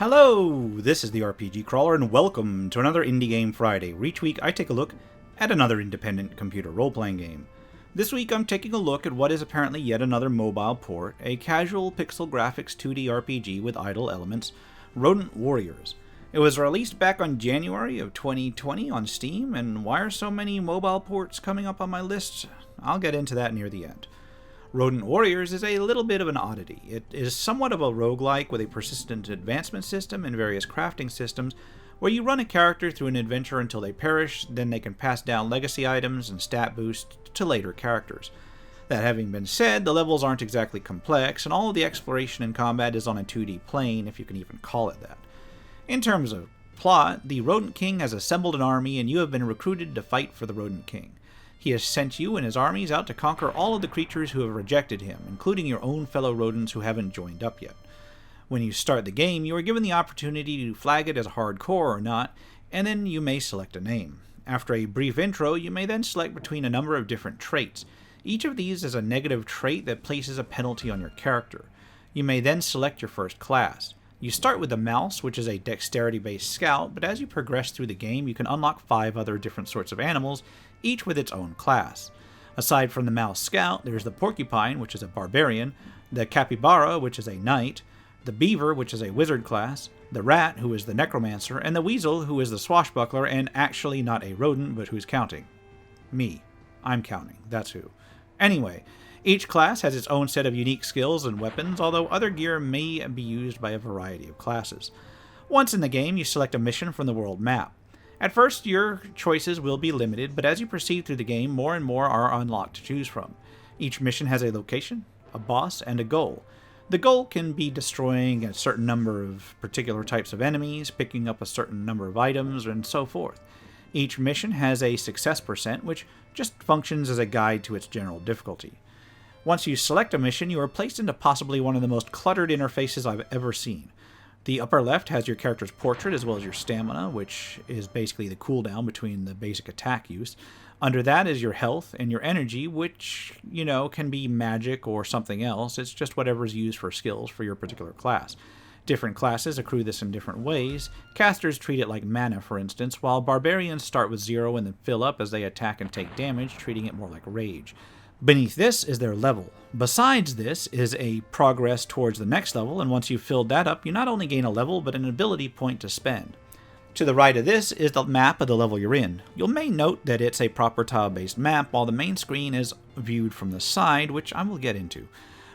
Hello, this is the RPG Crawler, and welcome to another Indie Game Friday, where each week I take a look at another independent computer role-playing game. This week I'm taking a look at what is apparently yet another mobile port, a casual pixel graphics 2D RPG with idle elements, Rodent Warriors. It was released back on January of 2020 on Steam, and why are so many mobile ports coming up on my list? I'll get into that near the end. Rodent Warriors is a little bit of an oddity. It is somewhat of a roguelike with a persistent advancement system and various crafting systems, where you run a character through an adventure until they perish, then they can pass down legacy items and stat boosts to later characters. That having been said, the levels aren't exactly complex, and all of the exploration and combat is on a 2D plane, if you can even call it that. In terms of plot, the Rodent King has assembled an army, and you have been recruited to fight for the Rodent King. He has sent you and his armies out to conquer all of the creatures who have rejected him, including your own fellow rodents who haven't joined up yet. When you start the game, you are given the opportunity to flag it as hardcore or not, and then you may select a name. After a brief intro, you may then select between a number of different traits. Each of these is a negative trait that places a penalty on your character. You may then select your first class. You start with the Mouse, which is a dexterity-based scout, but as you progress through the game, you can unlock 5 other different sorts of animals, each with its own class. Aside from the Mouse Scout, there's the Porcupine, which is a barbarian, the Capybara, which is a knight, the Beaver, which is a wizard class, the Rat, who is the necromancer, and the Weasel, who is the swashbuckler and actually not a rodent, but who's counting. Me. I'm counting. That's who. Anyway, each class has its own set of unique skills and weapons, although other gear may be used by a variety of classes. Once in the game, you select a mission from the world map. At first, your choices will be limited, but as you proceed through the game, more and more are unlocked to choose from. Each mission has a location, a boss, and a goal. The goal can be destroying a certain number of particular types of enemies, picking up a certain number of items, and so forth. Each mission has a success percent, which just functions as a guide to its general difficulty. Once you select a mission, you are placed into possibly one of the most cluttered interfaces I've ever seen. The upper left has your character's portrait as well as your stamina, which is basically the cooldown between the basic attack use. Under that is your health and your energy, which, can be magic or something else. It's just whatever is used for skills for your particular class. Different classes accrue this in different ways. Casters treat it like mana, for instance, while barbarians start with 0 and then fill up as they attack and take damage, treating it more like rage. Beneath this is their level. Besides this is a progress towards the next level, and once you've filled that up, you not only gain a level, but an ability point to spend. To the right of this is the map of the level you're in. You may note that it's a proper tile-based map, while the main screen is viewed from the side, which I will get into.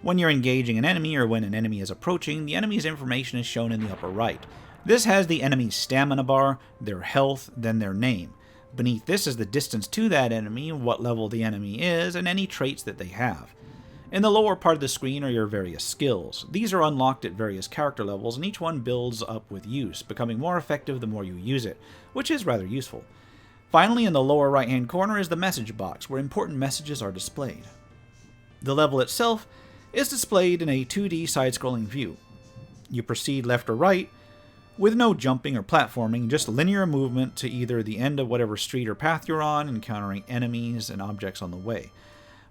When you're engaging an enemy, or when an enemy is approaching, the enemy's information is shown in the upper right. This has the enemy's stamina bar, their health, then their name. Beneath this is the distance to that enemy, what level the enemy is, and any traits that they have. In the lower part of the screen are your various skills. These are unlocked at various character levels, and each one builds up with use, becoming more effective the more you use it, which is rather useful. Finally, in the lower right-hand corner is the message box, where important messages are displayed. The level itself is displayed in a 2D side-scrolling view. You proceed left or right, with no jumping or platforming, just linear movement to either the end of whatever street or path you're on, encountering enemies and objects on the way.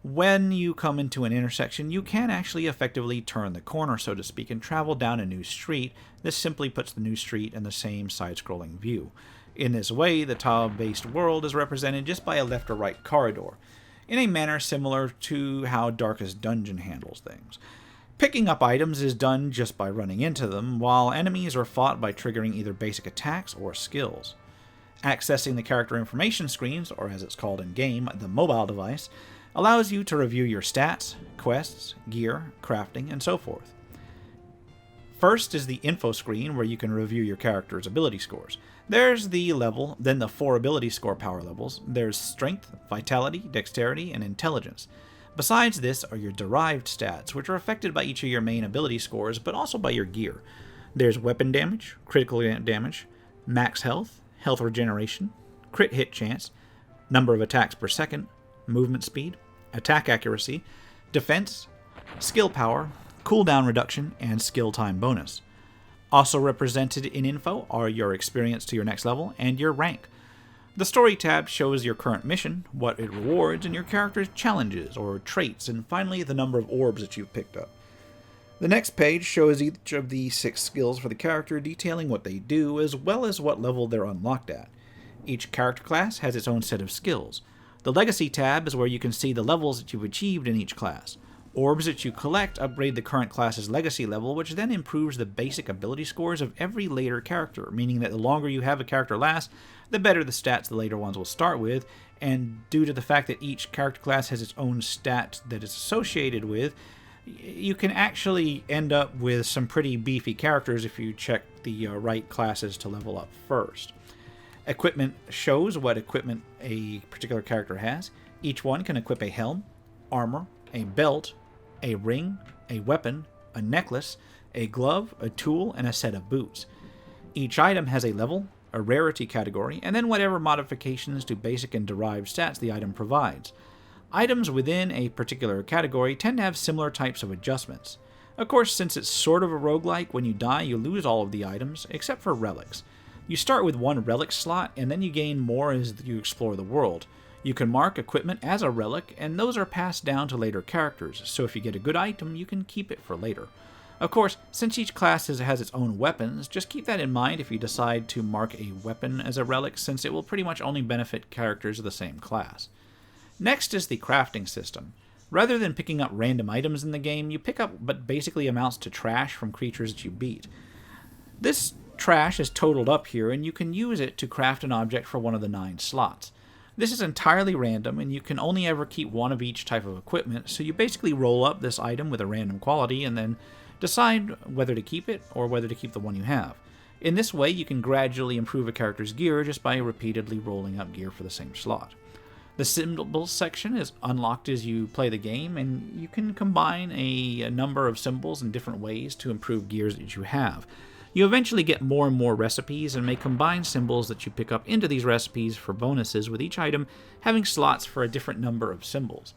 When you come into an intersection, you can actually effectively turn the corner, so to speak, and travel down a new street. This simply puts the new street in the same side-scrolling view. In this way, the tile-based world is represented just by a left or right corridor, in a manner similar to how Darkest Dungeon handles things. Picking up items is done just by running into them, while enemies are fought by triggering either basic attacks or skills. Accessing the character information screens, or as it's called in-game, the mobile device, allows you to review your stats, quests, gear, crafting, and so forth. First is the info screen, where you can review your character's ability scores. There's the level, then the 4 ability score power levels. There's strength, vitality, dexterity, and intelligence. Besides this are your derived stats, which are affected by each of your main ability scores, but also by your gear. There's weapon damage, critical damage, max health, health regeneration, crit hit chance, number of attacks per second, movement speed, attack accuracy, defense, skill power, cooldown reduction, and skill time bonus. Also represented in info are your experience to your next level and your rank. The Story tab shows your current mission, what it rewards, and your character's challenges or traits, and finally the number of orbs that you've picked up. The next page shows each of the 6 skills for the character, detailing what they do, as well as what level they're unlocked at. Each character class has its own set of skills. The Legacy tab is where you can see the levels that you've achieved in each class. Orbs that you collect upgrade the current class's legacy level, which then improves the basic ability scores of every later character, meaning that the longer you have a character last, the better the stats the later ones will start with, and due to the fact that each character class has its own stat that it's associated with, you can actually end up with some pretty beefy characters if you check the right classes to level up first. Equipment shows what equipment a particular character has. Each one can equip a helm, armor, a belt, a ring, a weapon, a necklace, a glove, a tool, and a set of boots. Each item has a level, a rarity category, and then whatever modifications to basic and derived stats the item provides. Items within a particular category tend to have similar types of adjustments. Of course, since it's sort of a roguelike, when you die you lose all of the items, except for relics. You start with 1 relic slot, and then you gain more as you explore the world. You can mark equipment as a relic, and those are passed down to later characters, so if you get a good item, you can keep it for later. Of course, since each class has its own weapons, just keep that in mind if you decide to mark a weapon as a relic, since it will pretty much only benefit characters of the same class. Next is the crafting system. Rather than picking up random items in the game, you pick up what basically amounts to trash from creatures that you beat. This trash is totaled up here, and you can use it to craft an object for one of the 9 slots. This is entirely random, and you can only ever keep one of each type of equipment, so you basically roll up this item with a random quality and then decide whether to keep it or whether to keep the one you have. In this way, you can gradually improve a character's gear just by repeatedly rolling up gear for the same slot. The symbols section is unlocked as you play the game, and you can combine a number of symbols in different ways to improve gears that you have. You eventually get more and more recipes and may combine symbols that you pick up into these recipes for bonuses, with each item having slots for a different number of symbols.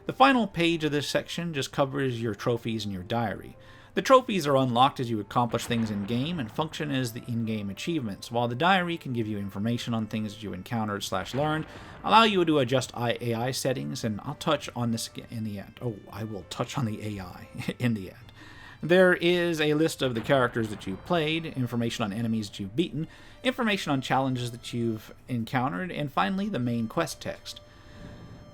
The final page of this section just covers your trophies and your diary. The trophies are unlocked as you accomplish things in-game and function as the in-game achievements, while the diary can give you information on things that you encountered/learned, allow you to adjust AI settings, and I'll touch on this in the end. Oh, I will touch on the AI in the end. There is a list of the characters that you've played, information on enemies that you've beaten, information on challenges that you've encountered, and finally the main quest text.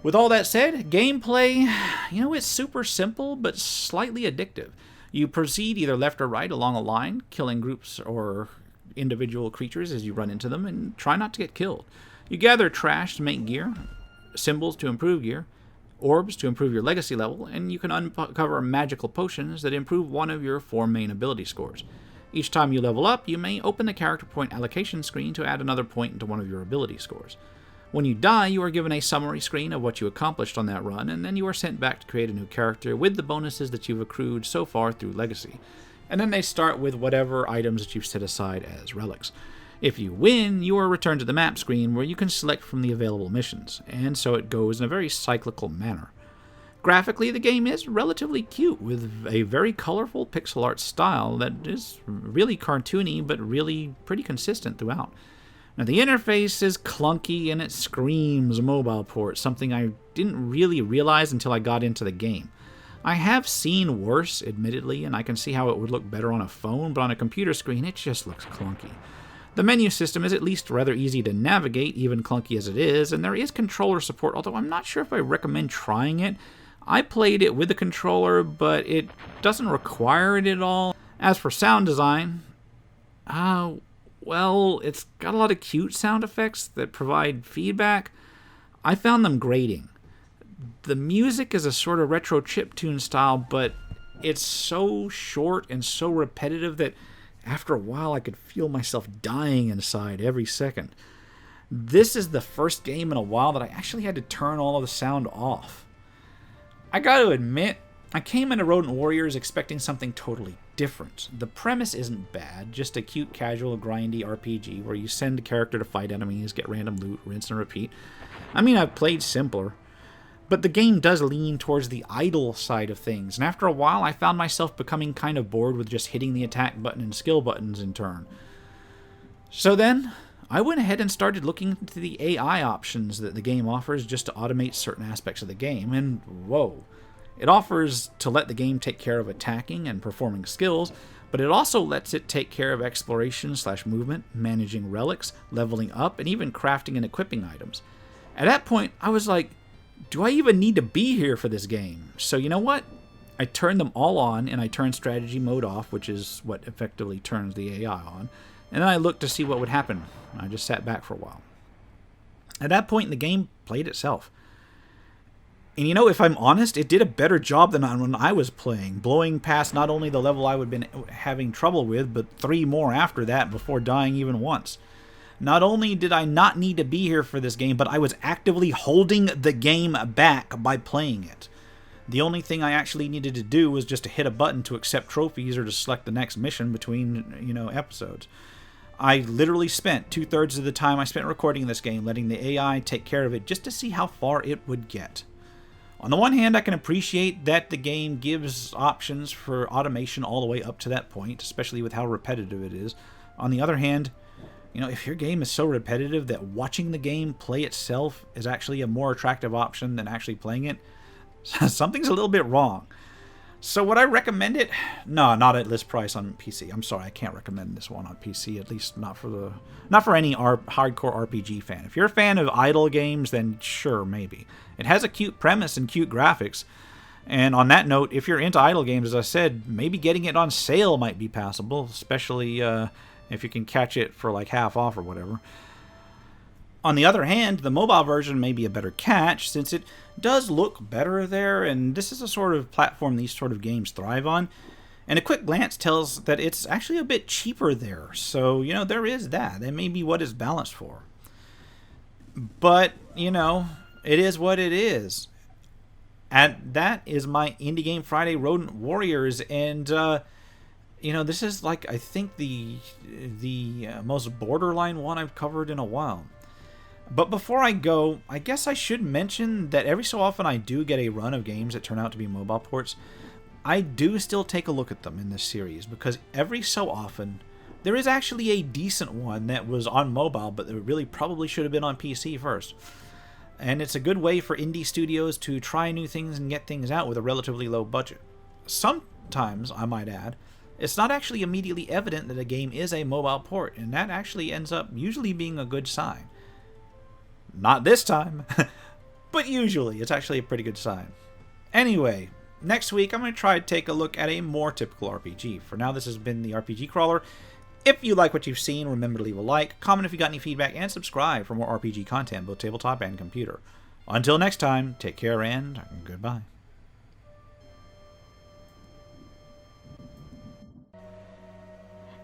With all that said, gameplay, it's super simple but slightly addictive. You proceed either left or right along a line, killing groups or individual creatures as you run into them, and try not to get killed. You gather trash to make gear, symbols to improve gear, orbs to improve your legacy level, and you can uncover magical potions that improve one of your 4 main ability scores. Each time you level up, you may open the character point allocation screen to add another point into one of your ability scores. When you die, you are given a summary screen of what you accomplished on that run, and then you are sent back to create a new character with the bonuses that you've accrued so far through Legacy. And then they start with whatever items that you've set aside as relics. If you win, you are returned to the map screen where you can select from the available missions, and so it goes in a very cyclical manner. Graphically, the game is relatively cute, with a very colorful pixel art style that is really cartoony but really pretty consistent throughout. Now, the interface is clunky and it screams mobile port, something I didn't really realize until I got into the game. I have seen worse, admittedly, and I can see how it would look better on a phone, but on a computer screen it just looks clunky. The menu system is at least rather easy to navigate, even clunky as it is, and there is controller support, although I'm not sure if I recommend trying it. I played it with the controller, but it doesn't require it at all. As for sound design, it's got a lot of cute sound effects that provide feedback. I found them grating. The music is a sort of retro chiptune style, but it's so short and so repetitive that after a while I could feel myself dying inside every second. This is the first game in a while that I actually had to turn all of the sound off. I gotta admit, I came into Rodent Warriors expecting something totally different. The premise isn't bad, just a cute, casual, grindy RPG where you send a character to fight enemies, get random loot, rinse and repeat. I mean, I've played simpler, but the game does lean towards the idle side of things, and after a while I found myself becoming kind of bored with just hitting the attack button and skill buttons in turn. So then, I went ahead and started looking into the AI options that the game offers just to automate certain aspects of the game, and whoa. It offers to let the game take care of attacking and performing skills, but it also lets it take care of exploration/movement, managing relics, leveling up, and even crafting and equipping items. At that point, I was like, do I even need to be here for this game? So you know what? I turned them all on, and I turned strategy mode off, which is what effectively turns the AI on, and then I looked to see what would happen. I just sat back for a while. At that point, the game played itself. And you know, if I'm honest, it did a better job than when I was playing, blowing past not only the level I would have been having trouble with, but 3 more after that before dying even once. Not only did I not need to be here for this game, but I was actively holding the game back by playing it. The only thing I actually needed to do was just to hit a button to accept trophies or to select the next mission between, episodes. I literally spent 2/3 of the time I spent recording this game letting the AI take care of it just to see how far it would get. On the one hand, I can appreciate that the game gives options for automation all the way up to that point, especially with how repetitive it is. On the other hand, if your game is so repetitive that watching the game play itself is actually a more attractive option than actually playing it, something's a little bit wrong. So would I recommend it? No, not at list price on PC. I'm sorry, I can't recommend this one on PC, at least not for any hardcore RPG fan. If you're a fan of idle games, then sure, maybe. It has a cute premise and cute graphics. And on that note, if you're into idle games, as I said, maybe getting it on sale might be passable, especially if you can catch it for like half off or whatever. On the other hand, the mobile version may be a better catch, since it does look better there, and this is a sort of platform these sort of games thrive on. And a quick glance tells that it's actually a bit cheaper there, so, there is that. That may be what it's balanced for. But, it is what it is. And that is my Indie Game Friday Rodent Warriors, and, this is like, I think the most borderline one I've covered in a while. But before I go, I guess I should mention that every so often I do get a run of games that turn out to be mobile ports. I do still take a look at them in this series, because every so often there is actually a decent one that was on mobile, but that really probably should have been on PC first. And it's a good way for indie studios to try new things and get things out with a relatively low budget. Sometimes, I might add, it's not actually immediately evident that a game is a mobile port, and that actually ends up usually being a good sign. Not this time, but usually it's actually a pretty good sign. Anyway, next week I'm going to try to take a look at a more typical RPG. For now, this has been the RPG Crawler. If you like what you've seen, remember to leave a like, comment if you got any feedback, and subscribe for more RPG content, both tabletop and computer. Until next time, take care and goodbye.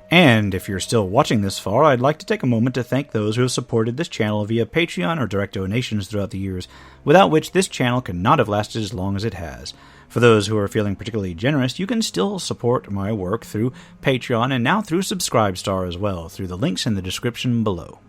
And if you're still watching this far, I'd like to take a moment to thank those who have supported this channel via Patreon or direct donations throughout the years, without which this channel could not have lasted as long as it has. For those who are feeling particularly generous, you can still support my work through Patreon and now through Subscribestar as well, through the links in the description below.